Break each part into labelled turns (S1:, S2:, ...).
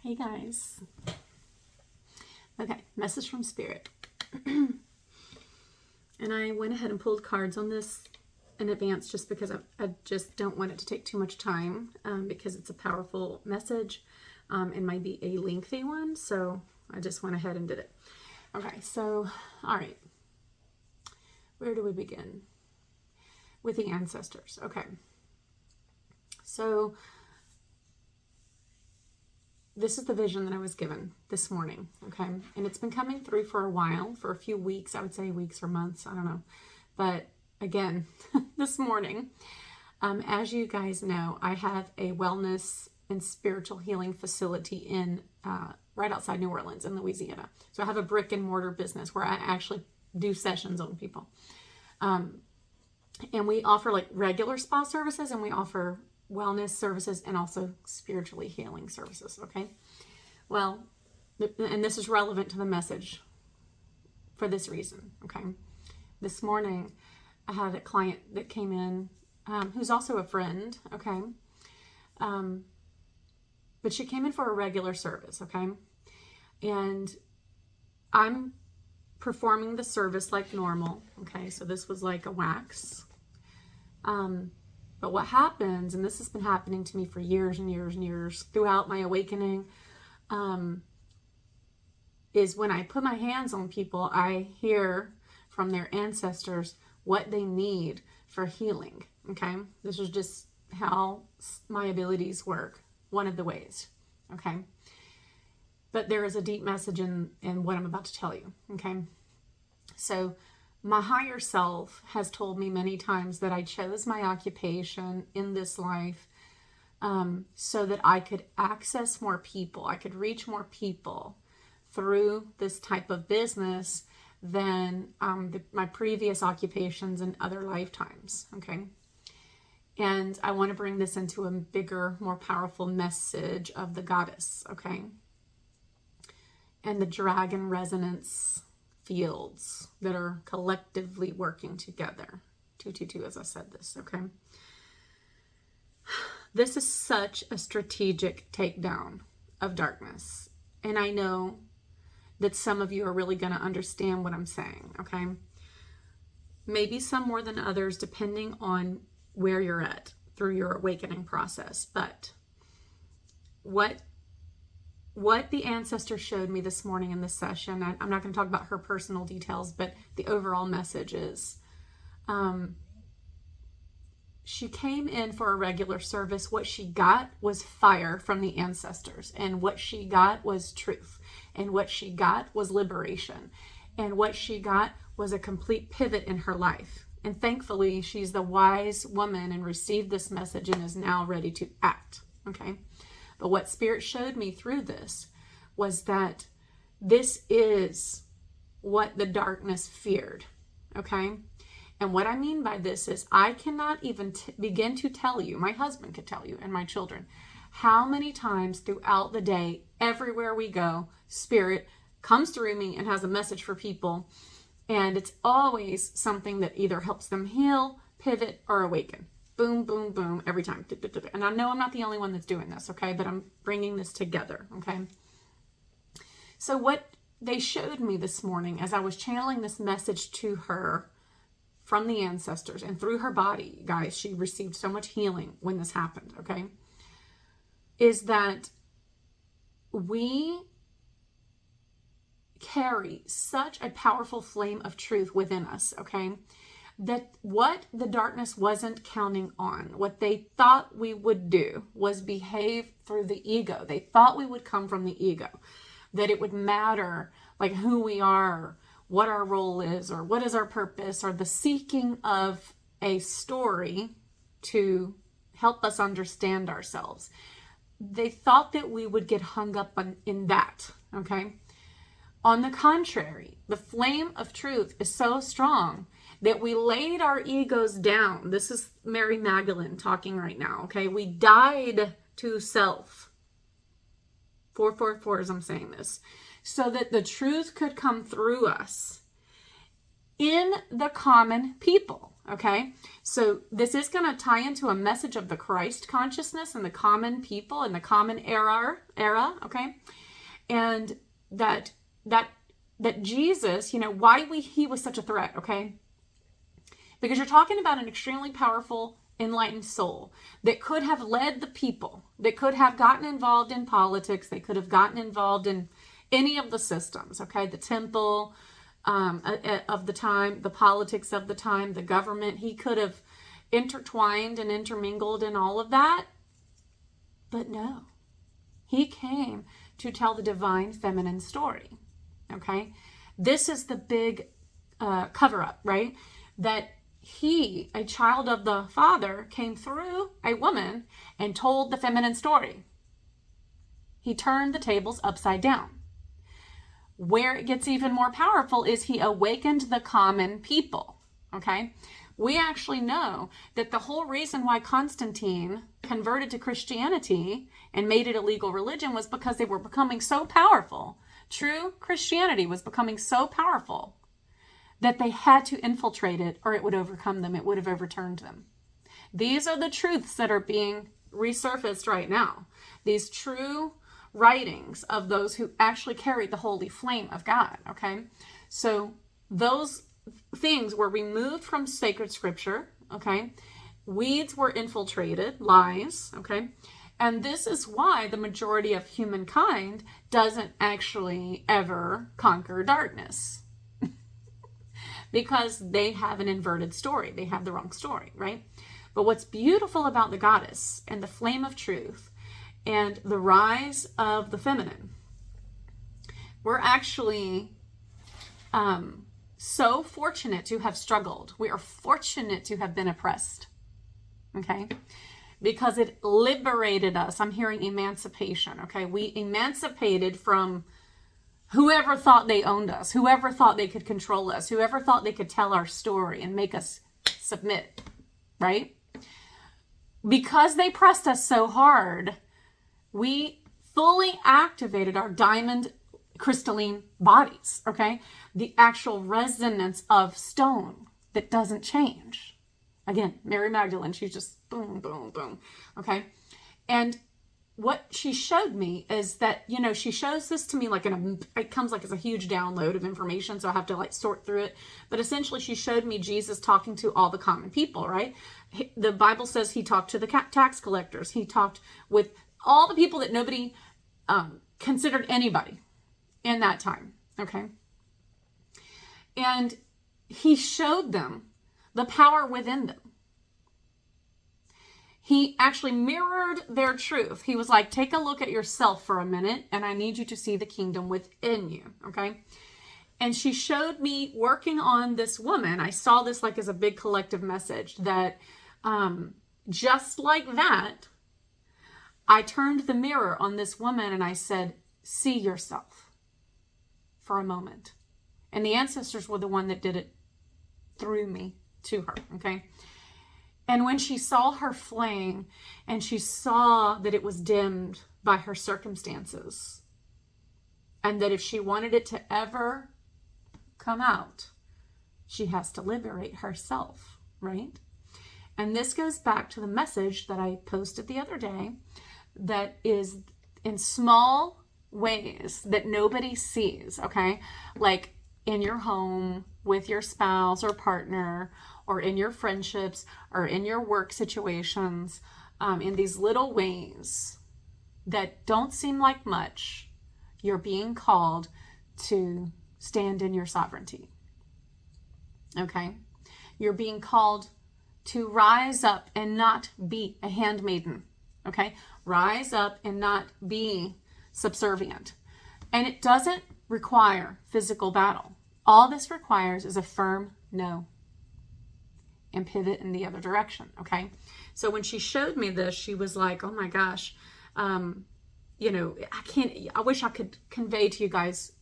S1: Hey guys. Okay, message from Spirit. And I went ahead and pulled cards on this in advance just because I just don't want it to take too much time because it's a powerful message. It might be a lengthy one, so I just went ahead and did it. Okay, so, all right. Where do we begin? With the ancestors. Okay. So, this is the vision that I was given this morning, okay? And it's been coming through for a while, for a few weeks. I would say weeks or months, I don't know. But again, this morning, as you guys know, I have a wellness and spiritual healing facility in right outside New Orleans in Louisiana. So I have a brick and mortar business where I actually do sessions on people. And we offer like regular spa services, and we offer wellness services and also spiritually healing services, okay? Well, and this is relevant to the message for this reason, okay? This morning, I had a client that came in who's also a friend, okay? But she came in for a regular service, okay? And I'm performing the service like normal, okay? So this was like a wax. But what happens, and this has been happening to me for years and years and years throughout my awakening, is when I put my hands on people, I hear from their ancestors what they need for healing, okay? This is just how my abilities work, one of the ways, okay? But there is a deep message in what I'm about to tell you, okay? So, my higher self has told me many times that I chose my occupation in this life so that I could access more people. I could reach more people through this type of business than my previous occupations in other lifetimes, okay? And I want to bring this into a bigger, more powerful message of the goddess, okay? And the dragon resonance fields that are collectively working together. 222 as I said this, okay? This is such a strategic takedown of darkness. And I know that some of you are really going to understand what I'm saying, okay? Maybe some more than others, depending on where you're at through your awakening process. But what the ancestor showed me this morning in this session, I'm not going to talk about her personal details, but the overall message is, she came in for a regular service. What she got was fire from the ancestors, and what she got was truth, and what she got was liberation, and what she got was a complete pivot in her life. And thankfully, she's the wise woman and received this message and is now ready to act, okay? But what Spirit showed me through this was that this is what the darkness feared, okay? And what I mean by this is I cannot even begin to tell you, my husband could tell you, and my children, how many times throughout the day, everywhere we go, Spirit comes through me and has a message for people. And it's always something that either helps them heal, pivot, or awaken. Boom, boom, boom, every time. And I know I'm not the only one that's doing this, okay? But I'm bringing this together, okay? So what they showed me this morning as I was channeling this message to her from the ancestors and through her body, guys, she received so much healing when this happened, okay? Is that we carry such a powerful flame of truth within us, okay? That what the darkness wasn't counting on, what they thought we would do was behave through the ego. They thought we would come from the ego, that it would matter like who we are, what our role is, or what is our purpose, or the seeking of a story to help us understand ourselves. They thought that we would get hung up in that, okay? On the contrary, the flame of truth is so strong that we laid our egos down. This is Mary Magdalene talking right now, okay? We died to self. 444 as I'm saying this. So that the truth could come through us. in the common people. Okay, so this is going to tie into a message of the Christ consciousness and the common people and the common era. Okay, and that Jesus, why he was such a threat. Okay, because you're talking about an extremely powerful, enlightened soul that could have led the people, that could have gotten involved in politics, they could have gotten involved in any of the systems. Okay, the temple of the time, the politics of the time, the government. He could have intertwined and intermingled in all of that. But no, he came to tell the divine feminine story. Okay, this is the big cover up, right? That he, a child of the Father, came through a woman and told the feminine story. He turned the tables upside down. Where it gets even more powerful is he awakened the common people, okay? We actually know that the whole reason why Constantine converted to Christianity and made it a legal religion was because they were becoming so powerful. True Christianity was becoming so powerful that they had to infiltrate it or it would overcome them. It would have overturned them. These are the truths that are being resurfaced right now. These true writings of those who actually carried the holy flame of God, okay? So those things were removed from sacred scripture, okay? Weeds were infiltrated, lies, okay? And this is why the majority of humankind doesn't actually ever conquer darkness. Because they have an inverted story. They have the wrong story, right? But what's beautiful about the goddess and the flame of truth and the rise of the feminine, we're actually so fortunate to have struggled. We are fortunate to have been oppressed, okay? Because it liberated us. I'm hearing emancipation, okay? We emancipated from whoever thought they owned us, whoever thought they could control us, whoever thought they could tell our story and make us submit, right? Because they pressed us so hard, we fully activated our diamond crystalline bodies, okay? The actual resonance of stone that doesn't change. Again, Mary Magdalene, she's just boom, boom, boom, okay? And what she showed me is that, she shows this to me like it comes like as a huge download of information, so I have to like sort through it. But essentially she showed me Jesus talking to all the common people, right? The Bible says he talked to the tax collectors. He talked with all the people that nobody considered anybody in that time, okay? And he showed them the power within them. He actually mirrored their truth. He was like, take a look at yourself for a minute, and I need you to see the kingdom within you, okay? And she showed me working on this woman. I saw this like as a big collective message that just like that, I turned the mirror on this woman and I said, see yourself for a moment. And the ancestors were the one that did it through me to her, okay? And when she saw her flame and she saw that it was dimmed by her circumstances and that if she wanted it to ever come out, she has to liberate herself, right? And this goes back to the message that I posted the other day that is in small ways that nobody sees, okay? Like in your home with your spouse or partner, or in your friendships, or in your work situations, in these little ways that don't seem like much, you're being called to stand in your sovereignty. Okay? You're being called to rise up and not be a handmaiden. Okay? Rise up and not be subservient. And it doesn't require physical battle. All this requires is a firm no. And pivot in the other direction, okay? So when she showed me this, she was like, oh my gosh, I wish I could convey to you guys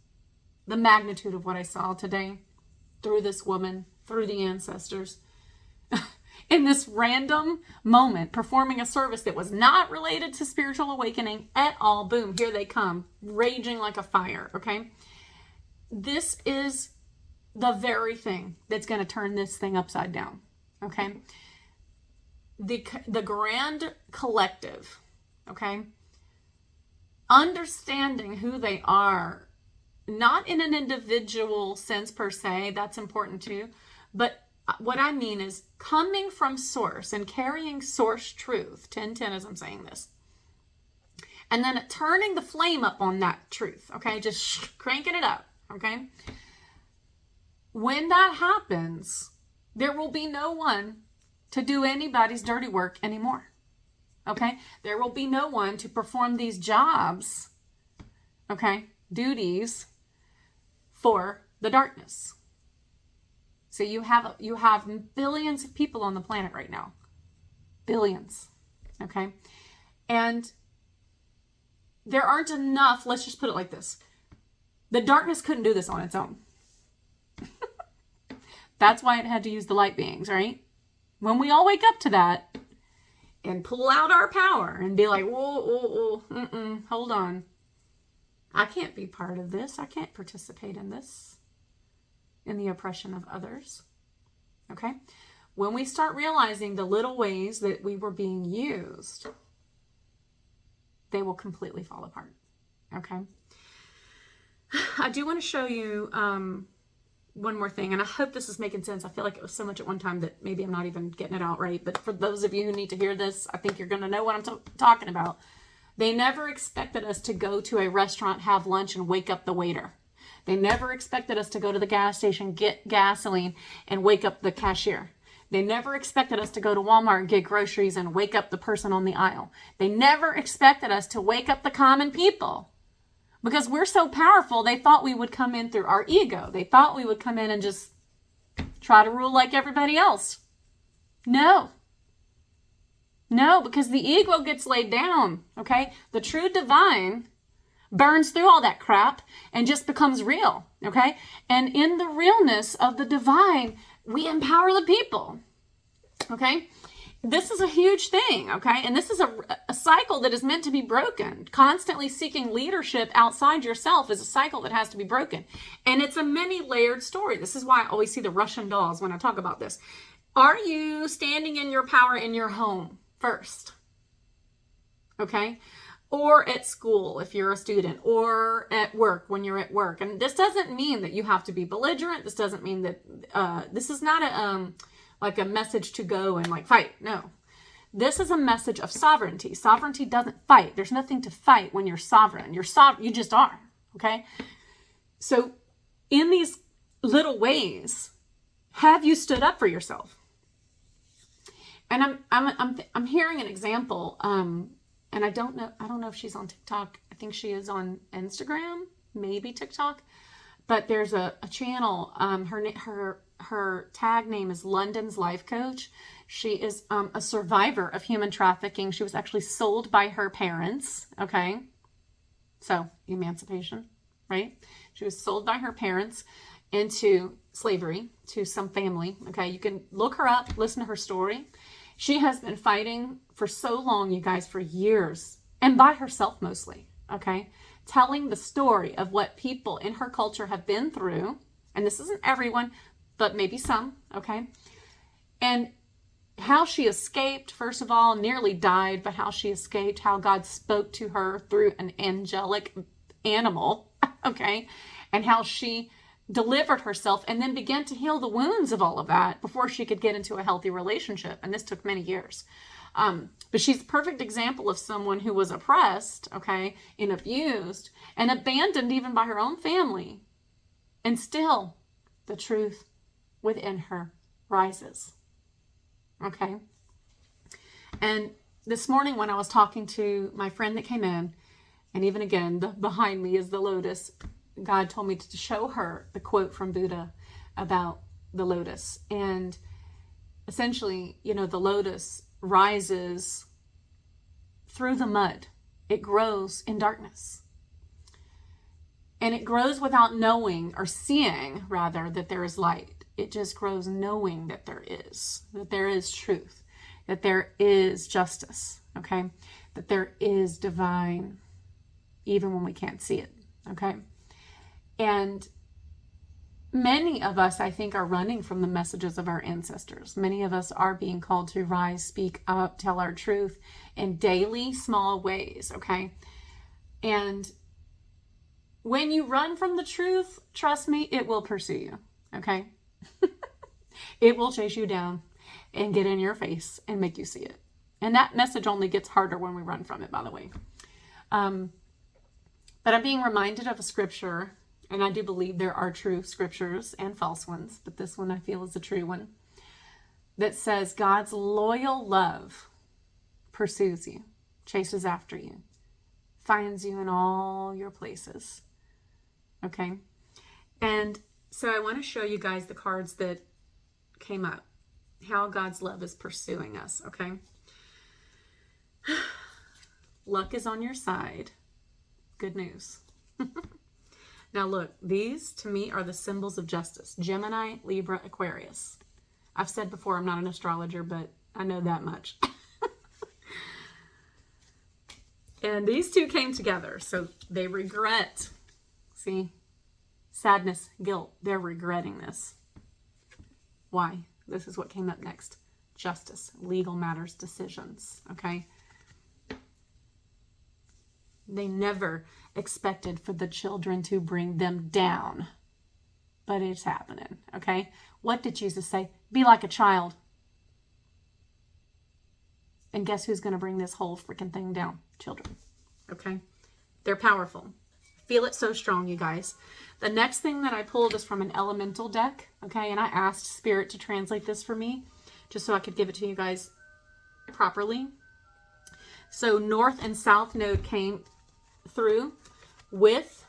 S1: the magnitude of what I saw today through this woman, through the ancestors. In this random moment, performing a service that was not related to spiritual awakening at all. Boom, here they come, raging like a fire, okay? This is the very thing that's going to turn this thing upside down. Okay? The grand collective, okay? Understanding who they are, not in an individual sense per se, that's important too, but what I mean is coming from source and carrying source truth, 10:10 as I'm saying this, and then turning the flame up on that truth, okay? Just cranking it up, okay? When that happens, there will be no one to do anybody's dirty work anymore, okay? There will be no one to perform these jobs, okay, duties for the darkness. So you have billions of people on the planet right now. Billions, okay? And there aren't enough, let's just put it like this. The darkness couldn't do this on its own. That's why it had to use the light beings, right? When we all wake up to that and pull out our power and be like, whoa, hold on. I can't be part of this. I can't participate in this, in the oppression of others. Okay? When we start realizing the little ways that we were being used, they will completely fall apart. Okay? I do want to show you one more thing, and I hope this is making sense. I feel like it was so much at one time that maybe I'm not even getting it out right, but for those of you who need to hear this, I think you're going to know what I'm talking about. They never expected us to go to a restaurant, have lunch, and wake up the waiter. They never expected us to go to the gas station, get gasoline, and wake up the cashier. They never expected us to go to Walmart and get groceries and wake up the person on the aisle. They never expected us to wake up the common people. Because we're so powerful, they thought we would come in through our ego. They thought we would come in and just try to rule like everybody else. No, because the ego gets laid down, okay? The true divine burns through all that crap and just becomes real, okay? And in the realness of the divine, we empower the people, okay? This is a huge thing, okay? And this is a cycle that is meant to be broken. Constantly seeking leadership outside yourself is a cycle that has to be broken. And it's a many-layered story. This is why I always see the Russian dolls when I talk about this. Are you standing in your power in your home first? Okay? Or at school if you're a student, or at work when you're at work. And this doesn't mean that you have to be belligerent. This doesn't mean that this is not like a message to go and like fight. No. This is a message of sovereignty. Sovereignty doesn't fight. There's nothing to fight when you're sovereign. You're sovereign. You just are. Okay? So in these little ways, have you stood up for yourself? And I'm hearing an example, and I don't know if she's on TikTok. I think she is on Instagram, maybe TikTok. But there's a channel. Her tag name is London's Life Coach. She is a survivor of human trafficking. She was actually sold by her parents. Okay, so emancipation, right? She was sold by her parents into slavery to some family. Okay, you can look her up, listen to her story. She has been fighting for so long, you guys, for years, and by herself mostly. Okay, telling the story of what people in her culture have been through, and this isn't everyone, but maybe some, okay? And how she escaped, first of all, nearly died, but how she escaped, how God spoke to her through an angelic animal, okay? And how she delivered herself and then began to heal the wounds of all of that before she could get into a healthy relationship. And this took many years. But she's a perfect example of someone who was oppressed, okay, and abused and abandoned even by her own family. And still, the truth within her rises. Okay. And this morning when I was talking to my friend that came in, and even again, behind me is the lotus, God told me to show her the quote from Buddha about the lotus. And essentially, you know, the lotus rises through the mud. It grows in darkness. And it grows without knowing or seeing, rather, that there is light. It just grows knowing that there is truth, that there is justice, okay? That there is divine, even when we can't see it, okay? And Many of us, I think, are running from the messages of our ancestors. Many of us are being called to rise, speak up, tell our truth in daily small ways, okay? And when you run from the truth, trust me, it will pursue you, okay? It will chase you down and get in your face and make you see it. And that message only gets harder when we run from it, by the way. But I'm being reminded of a scripture, and I do believe there are true scriptures and false ones, but this one I feel is a true one, that says God's loyal love pursues you, chases after you, finds you in all your places. Okay? And so I want to show you guys the cards that came up, how God's love is pursuing us, okay? Luck is on your side. Good news. Now look, these to me are the symbols of justice. Gemini, Libra, Aquarius. I've said before I'm not an astrologer, but I know that much. And these two came together, so they regret. See? Sadness, guilt. They're regretting this. Why? This is what came up next. Justice, legal matters, decisions, okay? They never expected for the children to bring them down, but it's happening, okay? What did Jesus say? Be like a child. And guess who's going to bring this whole freaking thing down? Children, okay? They're powerful. Feel it so strong, you guys. The next thing that I pulled is from an elemental deck, okay? And I asked Spirit to translate this for me, just so I could give it to you guys properly. So North and South Node came through with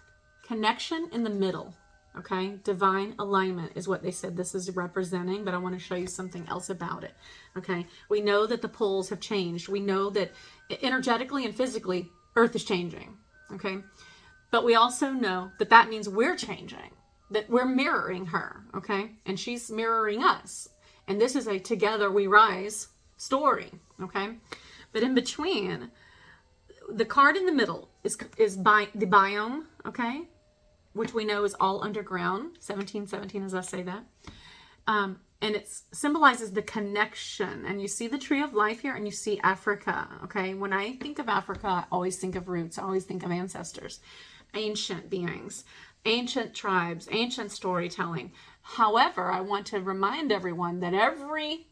S1: connection in the middle, okay? Divine alignment is what they said this is representing, but I want to show you something else about it, okay? We know that the poles have changed. We know that energetically and physically, Earth is changing, okay? But we also know that that means we're changing, that we're mirroring her, okay? And she's mirroring us. And this is a together we rise story, okay? But in between, the card in the middle is by the biome, okay? Which we know is all underground, 1717 as I say that. And it symbolizes the connection. And you see the tree of life here and you see Africa, okay? When I think of Africa, I always think of roots. I always think of ancestors, ancient beings, ancient tribes, ancient storytelling. However, I want to remind everyone that every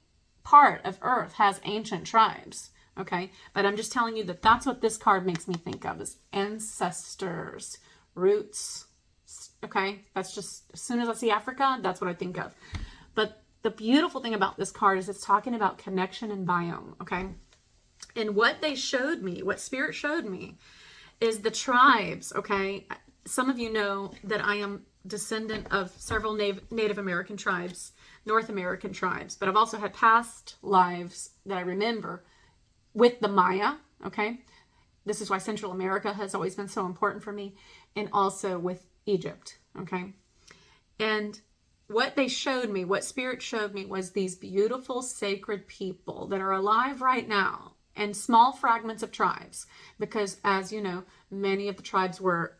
S1: part of Earth has ancient tribes, okay? But I'm just telling you that that's what this card makes me think of, is ancestors, roots, okay? That's just, as soon as I see Africa, that's what I think of. But the beautiful thing about this card is it's talking about connection and biome, okay? And what they showed me, what Spirit showed me, is the tribes, okay? Some of you know that I am descendant of several Native American tribes, North American tribes, but I've also had past lives that I remember with the Maya, okay? This is why Central America has always been so important for me, and also with Egypt, okay? And what they showed me, what Spirit showed me, was these beautiful sacred people that are alive right now, and small fragments of tribes, because as you know, many of the tribes were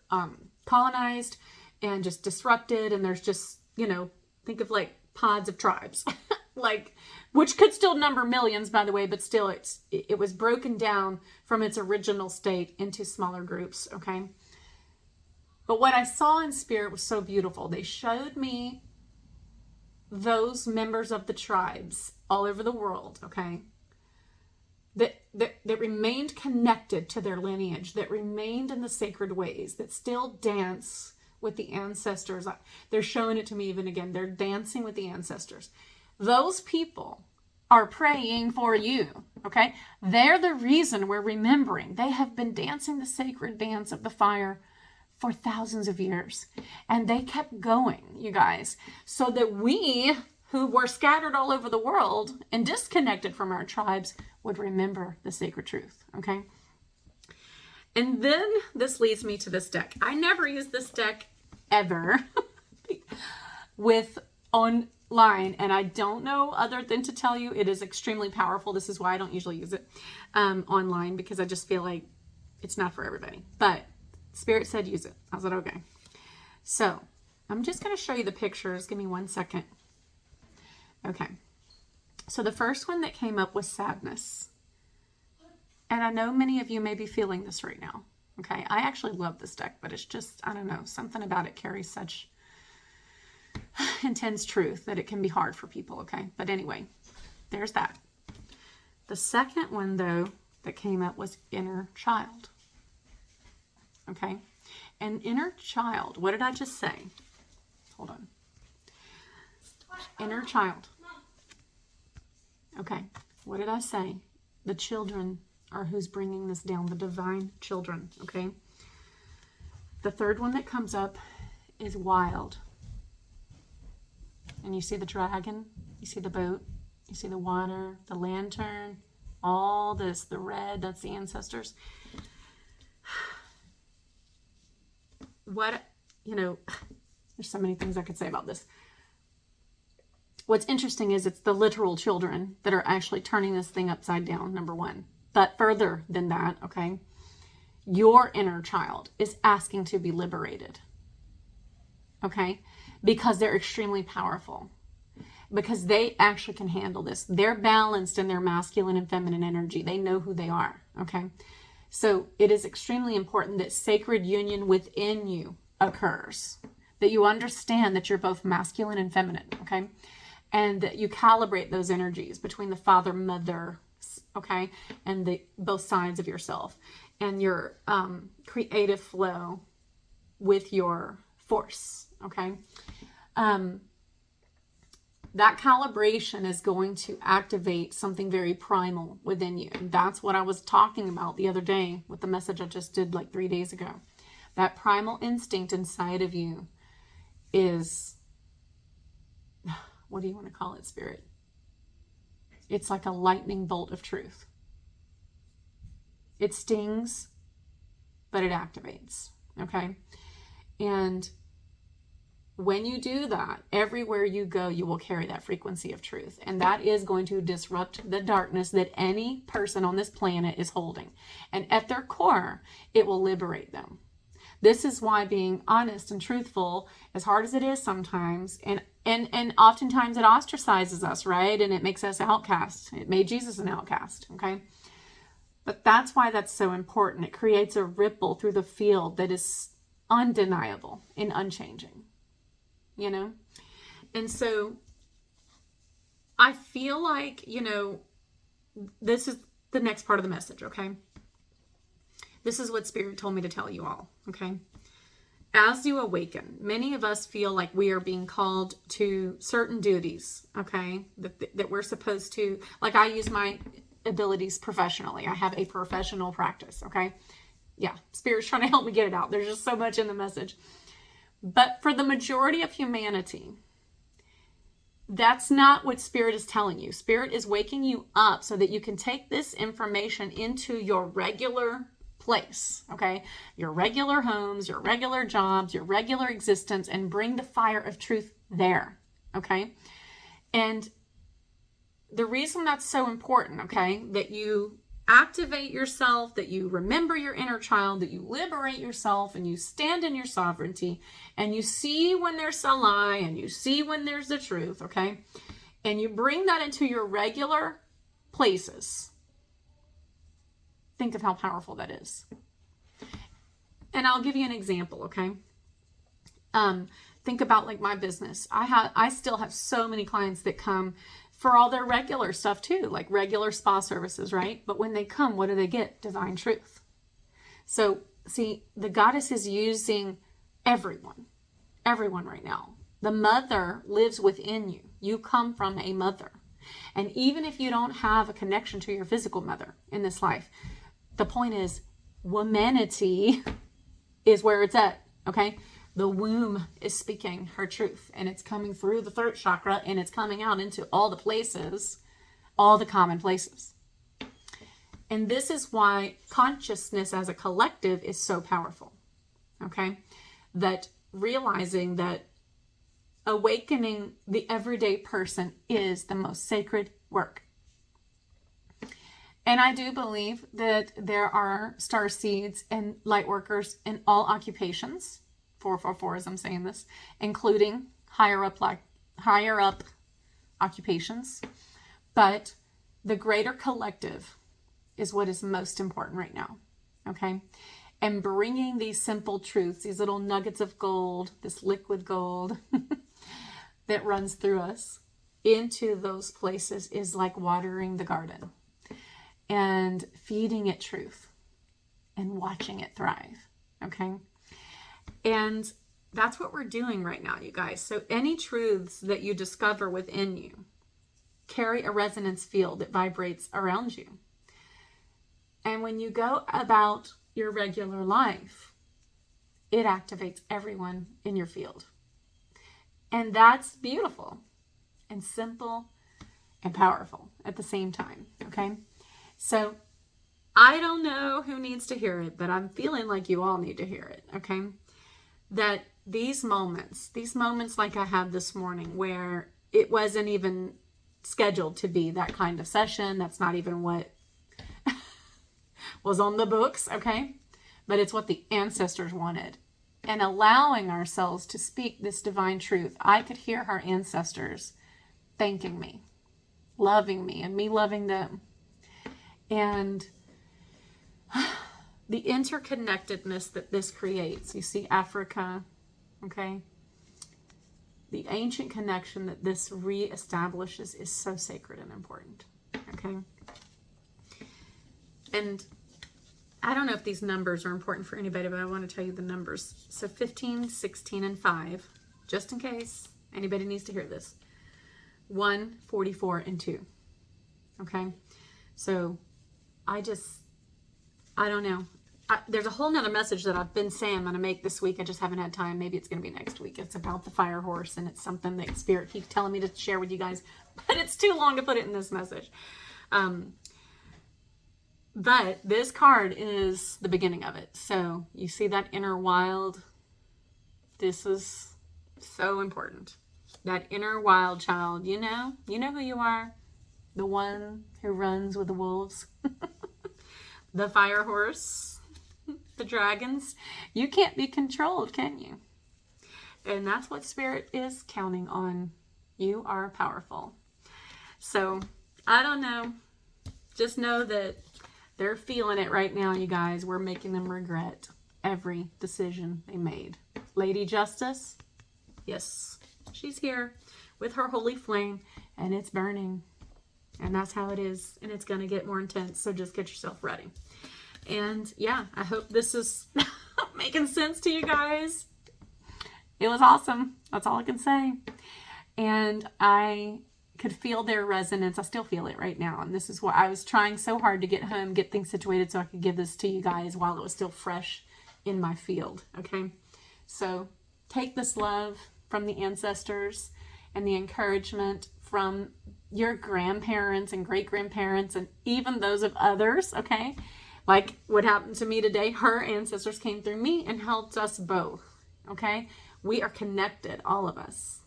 S1: colonized and just disrupted, and there's just, you know, think of like pods of tribes, like, which could still number millions, by the way, but still it was broken down from its original state into smaller groups, okay? But what I saw in Spirit was so beautiful. They showed me those members of the tribes all over the world, okay? That remained connected to their lineage, that remained in the sacred ways, that still dance with the ancestors. They're showing it to me even again. They're dancing with the ancestors. Those people are praying for you, okay? They're the reason we're remembering. They have been dancing the sacred dance of the fire for thousands of years. And they kept going, you guys, so that we, who were scattered all over the world and disconnected from our tribes, would remember the sacred truth, okay? And then this leads me to this deck. I never use this deck ever with online, and I don't know other than to tell you it is extremely powerful. This is why I don't usually use it online, because I just feel like it's not for everybody. But Spirit said use it. I was like, okay. So I'm just going to show you the pictures. Give me 1 second. Okay. So the first one that came up was sadness. And I know many of you may be feeling this right now. Okay. I actually love this deck, but it's just, I don't know, something about it carries such intense truth that it can be hard for people. Okay. But anyway, there's that. The second one, though, that came up was inner child. Okay. And inner child, what did I just say? Hold on. Inner child. Okay. What did I say? The children are who's bringing this down, the divine children. Okay. The third one that comes up is wild. And you see the dragon, you see the boat, you see the water, the lantern, all this, the red, that's the ancestors. What, there's so many things I could say about this. What's interesting is it's the literal children that are actually turning this thing upside down, number one. But further than that, okay, your inner child is asking to be liberated, okay, because they're extremely powerful, because they actually can handle this. They're balanced in their masculine and feminine energy. They know who they are, okay? So it is extremely important that sacred union within you occurs, that you understand that you're both masculine and feminine, okay? And that you calibrate those energies between the father, mother, okay, and both sides of yourself, and your creative flow with your force, okay? That calibration is going to activate something very primal within you. And that's what I was talking about the other day with the message I just did like 3 days ago. That primal instinct inside of you is, what do you want to call it, Spirit? It's like a lightning bolt of truth. It stings, but it activates, okay? And when you do that, everywhere you go, you will carry that frequency of truth. And that is going to disrupt the darkness that any person on this planet is holding. And at their core, it will liberate them. This is why being honest and truthful, as hard as it is sometimes, and oftentimes it ostracizes us, right? And it makes us outcasts. It made Jesus an outcast, okay? But that's why that's so important. It creates a ripple through the field that is undeniable and unchanging, And so I feel like, this is the next part of the message, okay? This is what Spirit told me to tell you all, okay? As you awaken, many of us feel like we are being called to certain duties, okay? That we're supposed to, like I use my abilities professionally. I have a professional practice, okay? Yeah, Spirit's trying to help me get it out. There's just so much in the message. But for the majority of humanity, that's not what Spirit is telling you. Spirit is waking you up so that you can take this information into your regular place, okay? Your regular homes, your regular jobs, your regular existence, and bring the fire of truth there, okay? And the reason that's so important, okay, that you activate yourself, that you remember your inner child, that you liberate yourself, and you stand in your sovereignty, and you see when there's a lie, and you see when there's the truth, okay? And you bring that into your regular places. Think of how powerful that is. And I'll give you an example, okay? Think about like my business. I still have so many clients that come for all their regular stuff too, like regular spa services, right? But when they come, what do they get? Divine truth. So see, the goddess is using everyone right now. The mother lives within you. You come from a mother. And even if you don't have a connection to your physical mother in this life, the point is, womanity is where it's at, okay? The womb is speaking her truth, and it's coming through the throat chakra, and it's coming out into all the places, all the common places. And this is why consciousness as a collective is so powerful, okay? That realizing that awakening the everyday person is the most sacred work. And I do believe that there are star seeds and light workers in all occupations, 444 as I'm saying this, including higher up occupations. But the greater collective is what is most important right now. Okay? And bringing these simple truths, these little nuggets of gold, this liquid gold that runs through us into those places is like watering the garden and feeding it truth and watching it thrive. Okay? And that's what we're doing right now, you guys. So any truths that you discover within you carry a resonance field that vibrates around you. And when you go about your regular life, it activates everyone in your field. And that's beautiful and simple and powerful at the same time, okay? So I don't know who needs to hear it, but I'm feeling like you all need to hear it, okay? That these moments like I had this morning where it wasn't even scheduled to be that kind of session, that's not even what was on the books, okay? But it's what the ancestors wanted. And allowing ourselves to speak this divine truth, I could hear our ancestors thanking me, loving me, and me loving them. And the interconnectedness that this creates. You see Africa, okay? The ancient connection that this reestablishes is so sacred and important, okay? And I don't know if these numbers are important for anybody, but I want to tell you the numbers. So 15, 16, and 5, just in case anybody needs to hear this. 1, 44, and 2. Okay? So I don't know. There's a whole nother message that I've been saying I'm going to make this week. I just haven't had time. Maybe it's going to be next week. It's about the fire horse, and it's something that Spirit keeps telling me to share with you guys, but it's too long to put it in this message. But this card is the beginning of it. So you see that inner wild? This is so important. That inner wild child, you know who you are. The one who runs with the wolves. The fire horse. The dragons. You can't be controlled, can you? And that's what Spirit is counting on. You are powerful. So, I don't know. Just know that they're feeling it right now, you guys. We're making them regret every decision they made. Lady Justice, yes, she's here with her holy flame, and it's burning. And that's how it is, and it's going to get more intense, so just get yourself ready. And yeah, I hope this is making sense to you guys. It was awesome. That's all I can say. And I could feel their resonance. I still feel it right now. And this is what I was trying so hard to get home, get things situated so I could give this to you guys while it was still fresh in my field. Okay. So take this love from the ancestors and the encouragement from your grandparents and great-grandparents and even those of others. Okay. Like what happened to me today, her ancestors came through me and helped us both. Okay. We are connected, all of us.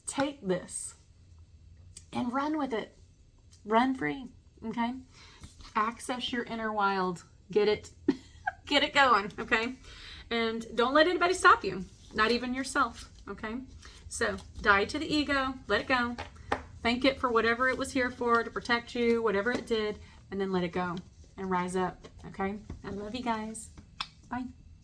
S1: Take this and run with it. Run free, okay? Access your inner wild. Get it going, okay? And don't let anybody stop you, not even yourself, okay? So die to the ego, let it go. Thank it for whatever it was here for, to protect you, whatever it did, and then let it go and rise up, okay? I love you guys. Bye.